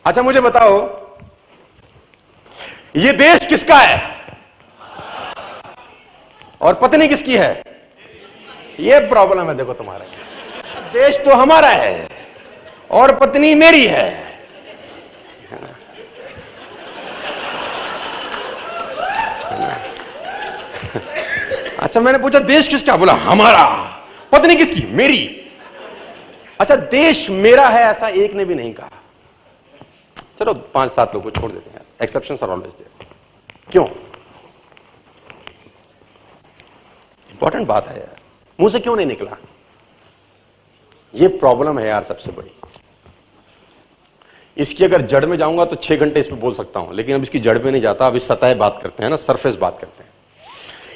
अच्छा मुझे बताओ, ये देश किसका है और पत्नी किसकी है? ये प्रॉब्लम है देखो तुम्हारा। देश तो हमारा है और पत्नी मेरी है। अच्छा मैंने पूछा देश किसका, बोला हमारा। पत्नी किसकी? मेरी। अच्छा देश मेरा है ऐसा एक ने भी नहीं कहा। चलो 5-7 लोगों को छोड़ देते हैं, एक्सेप्शंस आर ऑलवेज देयर। क्यों? इंपॉर्टेंट बात है यार, मुंह से क्यों नहीं निकला? ये प्रॉब्लम है यार सबसे बड़ी। इसकी अगर जड़ में जाऊंगा तो 6 घंटे इस पे बोल सकता हूं, लेकिन अब इसकी जड़ में नहीं जाता। अब इस सतह बात करते हैं ना, सरफेस बात करते हैं।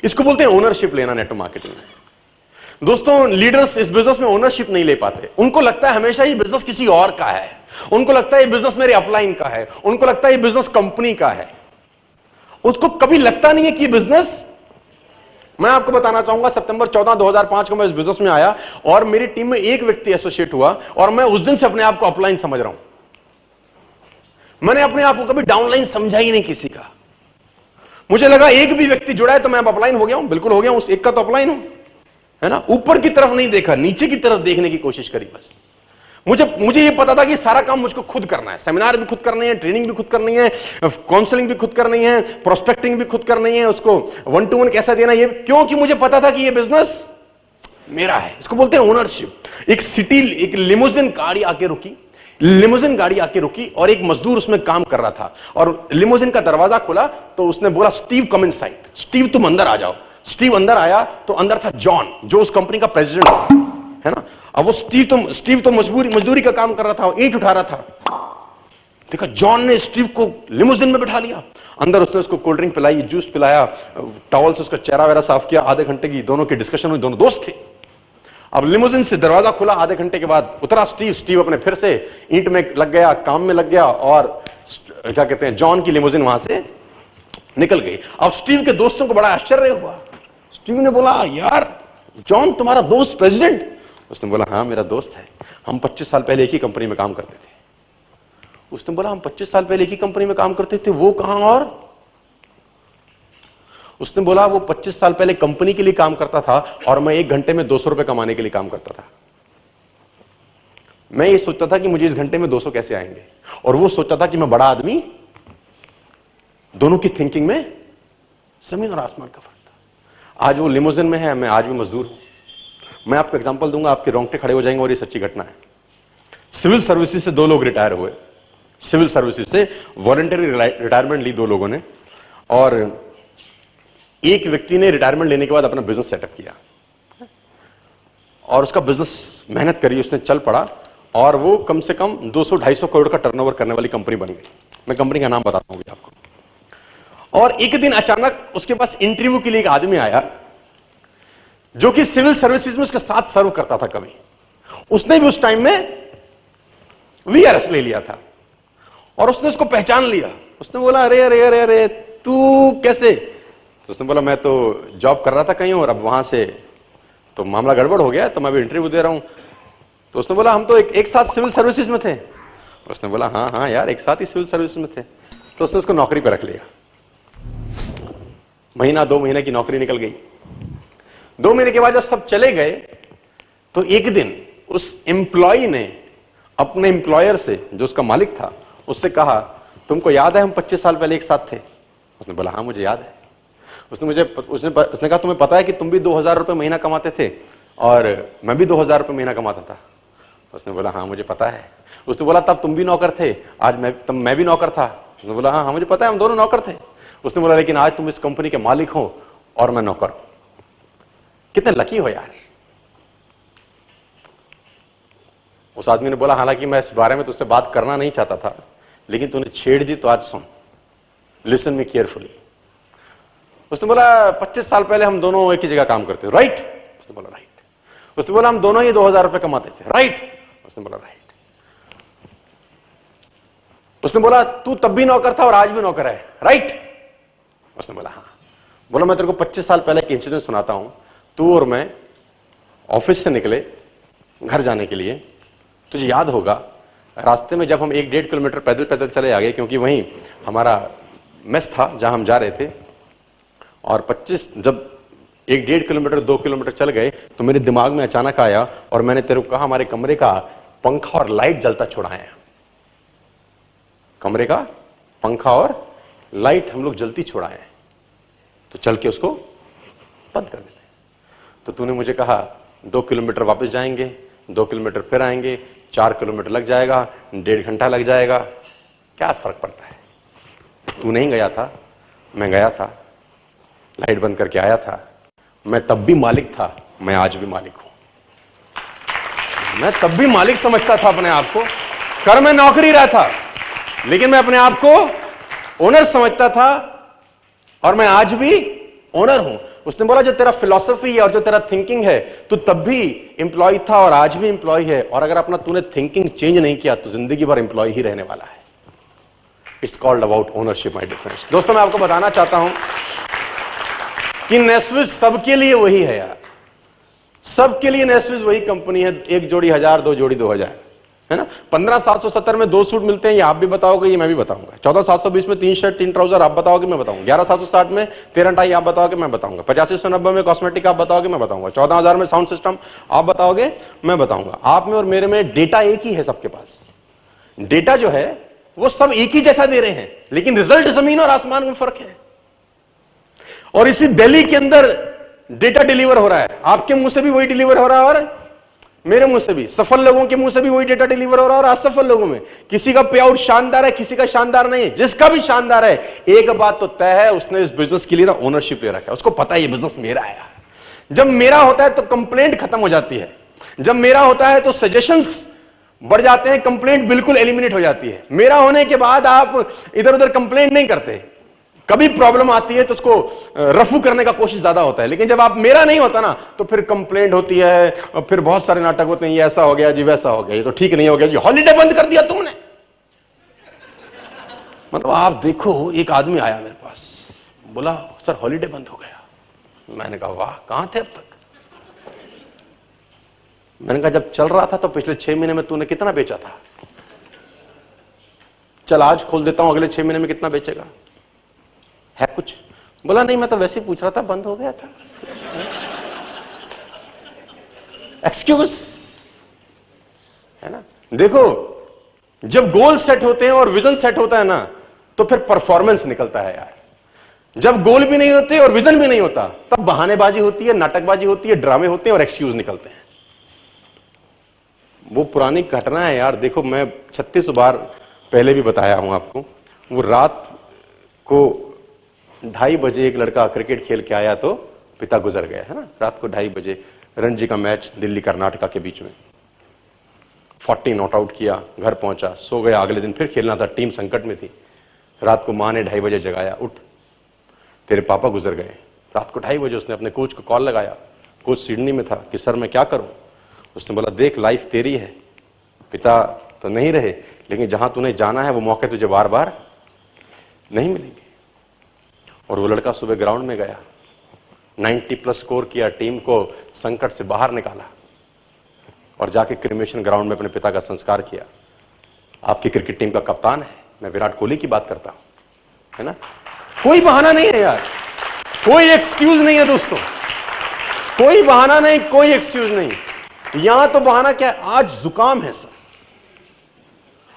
इसको बोलते हैं ओनरशिप लेना नेटवर्क मार्केटिंग में। दोस्तों लीडर्स इस बिजनेस में ओनरशिप नहीं ले पाते। उनको लगता है हमेशा ये बिजनेस किसी और का है, उनको लगता है ये बिजनेस मेरे अपलाइन का है, उनको लगता है ये बिजनेस कंपनी का है। उसको कभी लगता नहीं है कि ये बिजनेस, मैं आपको बताना चाहूंगा सितंबर 14, 2005 को मैं इस बिजनेस में आया और मेरी टीम में एक व्यक्ति एसोसिएट हुआ और मैं उस दिन से अपने आप को अपलाइन समझ रहा हूं। मैंने अपने आप को कभी डाउनलाइन समझा ही नहीं किसी का। मुझे लगा एक भी व्यक्ति जुड़ा है तो मैं अब अपलाइन हो गया हूं, बिल्कुल हो गया हूं, उस एक का तो अपलाइन हूं, है ना। ऊपर की तरफ नहीं देखा, नीचे की तरफ देखने की कोशिश करी बस। मुझे ये पता था कि सारा काम मुझको खुद करना है। सेमिनार भी खुद करनी है, ट्रेनिंग भी खुद करनी है, काउंसलिंग भी खुद करनी है, प्रोस्पेक्टिंग भी खुद करनी है, उसको 1-to-1 कैसा देना, ये क्योंकि मुझे पता था कि ये बिजनेस मेरा है। इसको बोलते हैं ओनरशिप। एक लिमोजिन गाड़ी आके रुकी और एक मजदूर उसमें काम कर रहा था और लिमोजिन का दरवाजा खुला तो उसने बोला स्टीव कम इनसाइड, स्टीव तुम अंदर आ जाओ। स्टीव अंदर आया तो अंदर था जॉन, जो उस कंपनी का प्रेसिडेंट है ना। अब वो स्टीव तो मजदूरी का काम कर रहा था, ईंट उठा रहा था। देखा जॉन ने स्टीव को लिमोजिन में बिठा लिया, अंदर उसने उसको कोल्ड ड्रिंक पिलाई, जूस पिलाया, टॉवल से उसका चेहरा वगैरह साफ किया। आधे घंटे की दोनों की डिस्कशन हुई, दोनों दोस्त थे। अब लिमोजिन से दरवाजा खुला, आधे घंटे के बाद उतरा स्टीव अपने फिर से ईंट में लग गया, काम में लग गया और क्या कहते हैं जॉन की लिमोजिन वहां से निकल गई। अब स्टीव के दोस्तों को बड़ा आश्चर्य हुआ। स्टीव ने बोला यार जॉन तुम्हारा दोस्त प्रेसिडेंट? उसने बोला हाँ मेरा दोस्त है, हम 25 साल पहले एक ही कंपनी में काम करते थे। उसने बोला हम 25 साल पहले एक ही कंपनी में काम करते थे, वो कहां? और उसने बोला वो 25 साल पहले कंपनी के लिए काम करता था और मैं 1 घंटे में 200 रुपए कमाने के लिए काम करता था। मैं ये सोचता था कि मुझे इस घंटे में 200 कैसे आएंगे, और वो सोचता था कि मैं बड़ा आदमी। दोनों की थिंकिंग में जमीन और आसमान का फर्क था। आज वो लिमोजिन में है, मैं आज भी मजदूर हूं। मैं आपको एग्जांपल दूंगा, आपके रोंगटे खड़े हो जाएंगे और ये सच्ची घटना है। सिविल सर्विसेज से 2 लोग रिटायर हुए, सिविल सर्विसेज से वॉलंटरी रिटायरमेंट ली 2 लोगों ने, और एक व्यक्ति ने रिटायरमेंट लेने के बाद अपना बिजनेस सेटअप किया और उसका बिजनेस मेहनत करी, उसने चल पड़ा और वो कम से कम 200-250 करोड़ का टर्नओवर करने वाली कंपनी बन गई। मैं कंपनी का नाम बताता हूं आपको। और एक दिन अचानक उसके पास इंटरव्यू के लिए एक आदमी आया जो कि सिविल सर्विसेज में उसके साथ सर्व करता था कभी। उसने भी उस टाइम में वीआरएस ले लिया था और उसने उसको पहचान लिया। उसने बोला अरे अरे अरे अरे तू कैसे? तो उसने बोला मैं तो जॉब कर रहा था कहीं और अब वहां से तो मामला गड़बड़ हो गया, तो मैं भी इंटरव्यू दे रहा हूं। तो उसने बोला हम तो एक साथ सिविल सर्विसेज में थे। उसने बोला हाँ हाँ यार एक साथ ही सिविल सर्विस में थे। तो उसने उसको नौकरी पर रख लिया। महीना 2 महीने की नौकरी निकल गई। 2 महीने के बाद जब सब चले गए तो एक दिन उस एम्प्लॉय ने अपने एम्प्लॉयर से, जो उसका मालिक था, उससे कहा तुमको याद है हम 25 साल पहले एक साथ थे? उसने बोला हाँ मुझे याद है। उसने कहा तुम्हें पता है कि तुम भी 2000 रुपए महीना कमाते थे और मैं भी 2000 रुपए महीना कमाता था? उसने बोला हाँ मुझे पता है। उसने बोला तब तुम भी नौकर थे, आज मैं भी नौकर था? उसने बोला हाँ मुझे पता है हम दोनों नौकर थे। उसने बोला लेकिन आज तुम इस कंपनी के मालिक हो और मैं नौकर हूं। कितने लकी हो यार। उस आदमी ने बोला हालांकि मैं इस बारे में तुझसे बात करना नहीं चाहता था, लेकिन तूने छेड़ दी तो आज सुन, लिसन मी केयरफुली। उसने बोला 25 साल पहले हम दोनों एक ही जगह काम करते थे, राइट? उसने बोला राइट। उसने बोला हम दोनों ही 2000 रुपए कमाते थे, राइट? उसने बोला राइट। उसने बोला तू तब भी नौकर था और आज भी नौकर है, राइट? उसने बोला हाँ। बोला मैं तेरे को 25 साल पहले एक इंसिडेंट सुनाता हूं। तू और मैं ऑफिस से निकले घर जाने के लिए, तुझे याद होगा रास्ते में जब हम 1-1.5 किलोमीटर पैदल पैदल चले आ गए, क्योंकि वहीं हमारा मेस था जहां हम जा रहे थे, और 25 जब 1-1.5 किलोमीटर 2 किलोमीटर चल गए तो मेरे दिमाग में अचानक आया, और मैंने तेरे को कहा हमारे कमरे का पंखा और लाइट जलता छुड़ाए हैं। कमरे का पंखा और लाइट हम लोग जलती छुड़ाए हैं, तो चल के उसको बंद कर देते। तो तूने मुझे कहा 2 किलोमीटर वापस जाएंगे, 2 किलोमीटर फिर आएंगे, 4 किलोमीटर लग जाएगा, 1.5 घंटा लग जाएगा, क्या फर्क पड़ता है? तू नहीं गया था, मैं गया था, लाइट बंद करके आया था। मैं तब भी मालिक था, मैं आज भी मालिक हूं। मैं तब भी मालिक समझता था अपने आप को, कर मैं नौकरी रहा था, लेकिन मैं अपने आप को ओनर समझता था, और मैं आज भी ओनर हूं। उसने बोला जो तेरा फिलॉसफी है और जो तेरा थिंकिंग है, तू तब भी इंप्लॉय था और आज भी इंप्लॉय है, और अगर अपना तूने थिंकिंग चेंज नहीं किया तो जिंदगी भर इंप्लॉय ही रहने वाला है। It's called about ownership my dear friends. दोस्तों, मैं आपको बताना चाहता हूं कि नेस्विस सबके लिए वही है यार, सबके लिए नेस्विस वही कंपनी है। 1 जोड़ी 1000, 2 जोड़ी 2000, है ना। 15770 में 2 सूट मिलते हैं, ये आप भी बताओगे, ये मैं भी बताऊंगा। 14720 में 3 शर्ट 3 ट्राउजर आप बताओगे, मैं बताऊंगा। 11760 में 13 टाई आप बताओगे, मैं बताऊंगा। 8590 में कॉस्मेटिक आप बताओगे, मैं बताऊंगा। 14000 में साउंड सिस्टम आप बताओगे, मैं बताऊंगा। आप में और मेरे में डेटा एक ही है, सबके पास डेटा जो है वो सब एक ही जैसा दे रहे हैं, लेकिन रिजल्ट जमीन और आसमान में फर्क है। और इसी दिल्ली के अंदर डेटा डिलीवर हो रहा है, आपके मुंह से भी वही डिलीवर हो रहा है और मेरे मुंह से भी, सफल लोगों के मुंह से भी वही डेटा डिलीवर हो रहा है और असफल लोगों में। किसी का पे आउट शानदार है, किसी का शानदार नहीं है। जिसका भी शानदार है, एक बात तो तय है, उसने इस बिजनेस के लिए ना ओनरशिप ले रखा है। उसको पता है ये बिजनेस मेरा है। जब मेरा होता है तो कंप्लेंट खत्म हो जाती है, जब मेरा होता है तो सजेशंस बढ़ जाते हैं, कंप्लेंट बिल्कुल एलिमिनेट हो जाती है। मेरा होने के बाद आप इधर उधर कंप्लेंट नहीं करते। कभी प्रॉब्लम आती है तो उसको रफू करने का कोशिश ज्यादा होता है, लेकिन जब आप मेरा नहीं होता ना तो फिर कंप्लेंट होती है, और फिर बहुत सारे नाटक होते हैं, ये ऐसा हो गया जी, वैसा हो गया, ये तो ठीक नहीं हो गया जी, हॉलीडे बंद कर दिया तुमने। मतलब आप देखो, एक आदमी आया मेरे पास, बोला सर हॉलीडे बंद हो गया। मैंने कहा वाह, कहां थे अब तक? मैंने कहा जब चल रहा था तो पिछले 6 महीने में तूने कितना बेचा था? चल आज खोल देता हूं, अगले 6 महीने में कितना बेचेगा? है कुछ? बोला नहीं, मैं तो वैसे ही पूछ रहा था, बंद हो गया था। एक्सक्यूज है ना। देखो, जब गोल सेट होते हैं और विजन सेट होता है ना, तो फिर परफॉर्मेंस निकलता है यार। जब गोल भी नहीं होते और विजन भी नहीं होता, तब बहानेबाजी होती है, नाटकबाजी होती है, ड्रामे होते हैं और एक्सक्यूज निकलते हैं। वो पुरानी घटना है यार। देखो, मैं 36 बार पहले भी बताया हूं आपको। वो रात को 2:30 बजे एक लड़का क्रिकेट खेल के आया तो पिता गुजर गया, है ना। रात को 2:30 बजे रणजी का मैच दिल्ली कर्नाटका के बीच में, 40 नॉट आउट किया, घर पहुंचा, सो गया। अगले दिन फिर खेलना था, टीम संकट में थी। रात को मां ने 2:30 बजे जगाया, उठ तेरे पापा गुजर गए। रात को 2:30 बजे उसने अपने कोच को कॉल लगाया। कोच सिडनी में था कि सर मैं क्या करूं? उसने बोला देख, लाइफ तेरी है, पिता तो नहीं रहे, लेकिन जहां तूने जाना है वो मौके तुझे बार बार नहीं मिलेंगे। और वो लड़का सुबह ग्राउंड में गया, 90+ स्कोर किया, टीम को संकट से बाहर निकाला और जाके क्रिमेशन ग्राउंड में अपने पिता का संस्कार किया। आपकी क्रिकेट टीम का कप्तान है, मैं विराट कोहली की बात करता हूं, है ना। कोई बहाना नहीं है यार, कोई एक्सक्यूज नहीं है दोस्तों, कोई बहाना नहीं, कोई एक्सक्यूज नहीं। यहां तो बहाना क्या है? आज जुकाम है सर,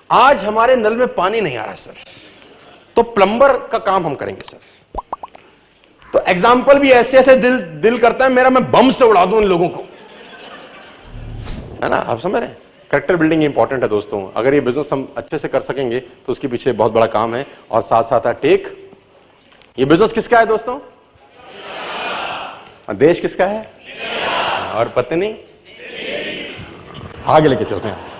आज हमारे नल में पानी नहीं आ रहा सर, तो प्लम्बर का काम हम करेंगे सर। तो एग्जाम्पल भी ऐसे ऐसे दिल करता है मेरा, मैं बम से उड़ा दूं इन लोगों को, है ना। आप समझ रहे हैं? कैरेक्टर बिल्डिंग इंपॉर्टेंट है दोस्तों। अगर ये बिजनेस हम अच्छे से कर सकेंगे तो उसके पीछे बहुत बड़ा काम है। और साथ साथ है टेक। ये बिजनेस किसका है दोस्तों? देश किसका है? और पत्नी आगे लेके चलते हैं।